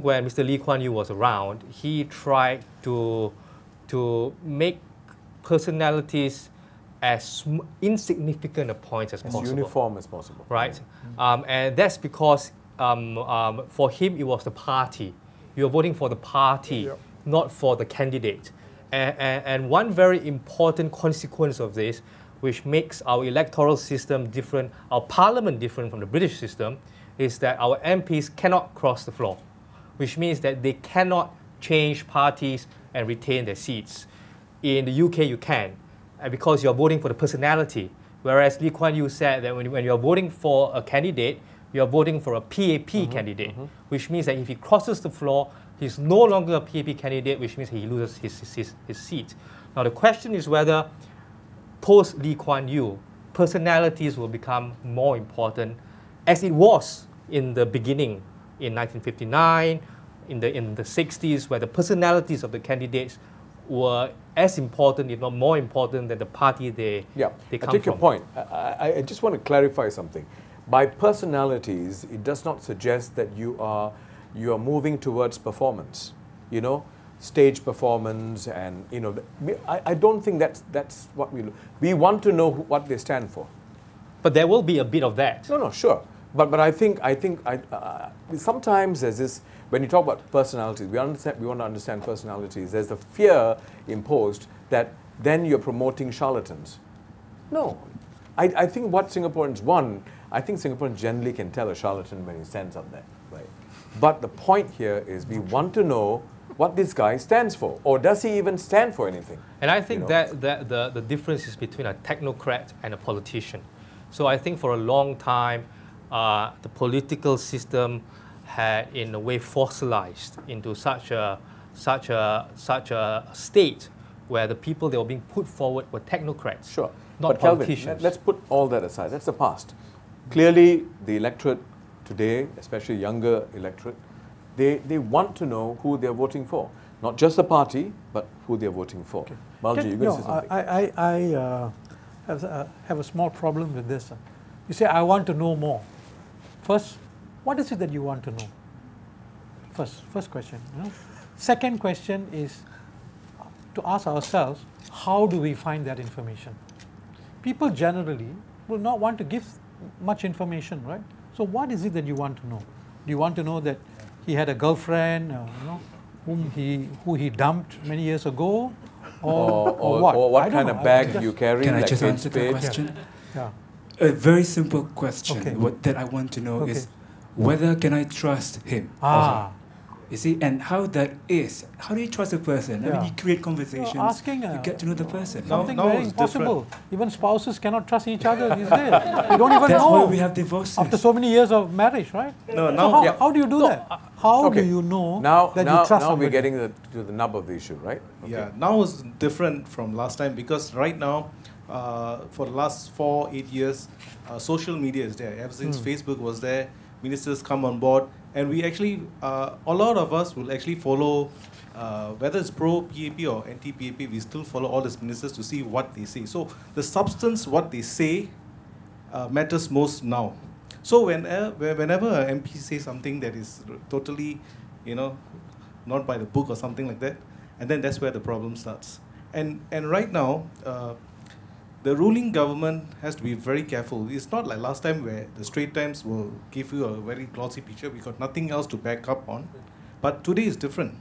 When Mr. Lee Kuan Yew was around, he tried to make personalities as insignificant a point as possible. As uniform as possible. Right? And that's because for him it was the party. You're voting for the party, not for the candidate. And one very important consequence of this, which makes our electoral system different, our parliament different from the British system, is that our MPs cannot cross the floor, which means that they cannot change parties and retain their seats. In the UK, you can, because you're voting for the personality. Whereas Lee Kuan Yew said that when you're voting for a candidate, you're voting for a PAP candidate, which means that if he crosses the floor, he's no longer a PAP candidate, which means he loses his seat. Now the question is whether post Lee Kuan Yew, personalities will become more important, as it was in the beginning in 1959, in the 60s, where the personalities of the candidates were as important, if not more important, than the party they come from. I take your point. I just want to clarify something. By personalities, it does not suggest that you are moving towards performance. You know, stage performance, and you know, I don't think that's what we look. We want to know what they stand for. But there will be a bit of that. No, sure. But I think sometimes there's this, when you talk about personalities, we want to understand personalities. There's the fear imposed that then you're promoting charlatans. No, I think what Singaporeans want, I think Singaporeans generally can tell a charlatan when he stands up there, right? But the point here is we want to know what this guy stands for, or does he even stand for anything? And I think that the difference is between a technocrat and a politician. So I think for a long time, the political system had, in a way, fossilized into such a state where the people that were being put forward were technocrats, not but politicians. Calvin, let's put all that aside. That's the past. Clearly, the electorate today, especially younger electorate, they want to know who they're voting for. Not just the party, but who they're voting for. Okay. Balji, you're going to say something. I have a small problem with this. You say, I want to know more. First, what is it that you want to know? First question. You know? Second question is to ask ourselves, how do we find that information? People generally will not want to give much information, right? So what is it that you want to know? Do you want to know that he had a girlfriend, who he dumped many years ago, or what? Or what kind of bag you carry? Can I just answer the question? Yeah. A very simple question. What that I want to know is whether can I trust him? You see, and how that is. How do you trust a person? I mean, you create conversations. You get to know the person. Something very impossible. Even spouses cannot trust each other these days. They don't even know. That's why we have divorces. After so many years of marriage, right? How do you do that? How do you know that you trust somebody? Now we're getting to the nub of the issue, right? Okay. Yeah, now is different from last time, because right now, for the last 4-8 years, social media is there. Ever since Facebook was there, ministers come on board, and we actually, a lot of us will actually follow, whether it's pro-PAP or anti-PAP, we still follow all these ministers to see what they say. So the substance, what they say, matters most now. So whenever an MP says something that is totally, not by the book or something like that, and then that's where the problem starts. And right now, the ruling government has to be very careful. It's not like last time where the Straits Times will give you a very glossy picture. We got nothing else to back up on. But today is different.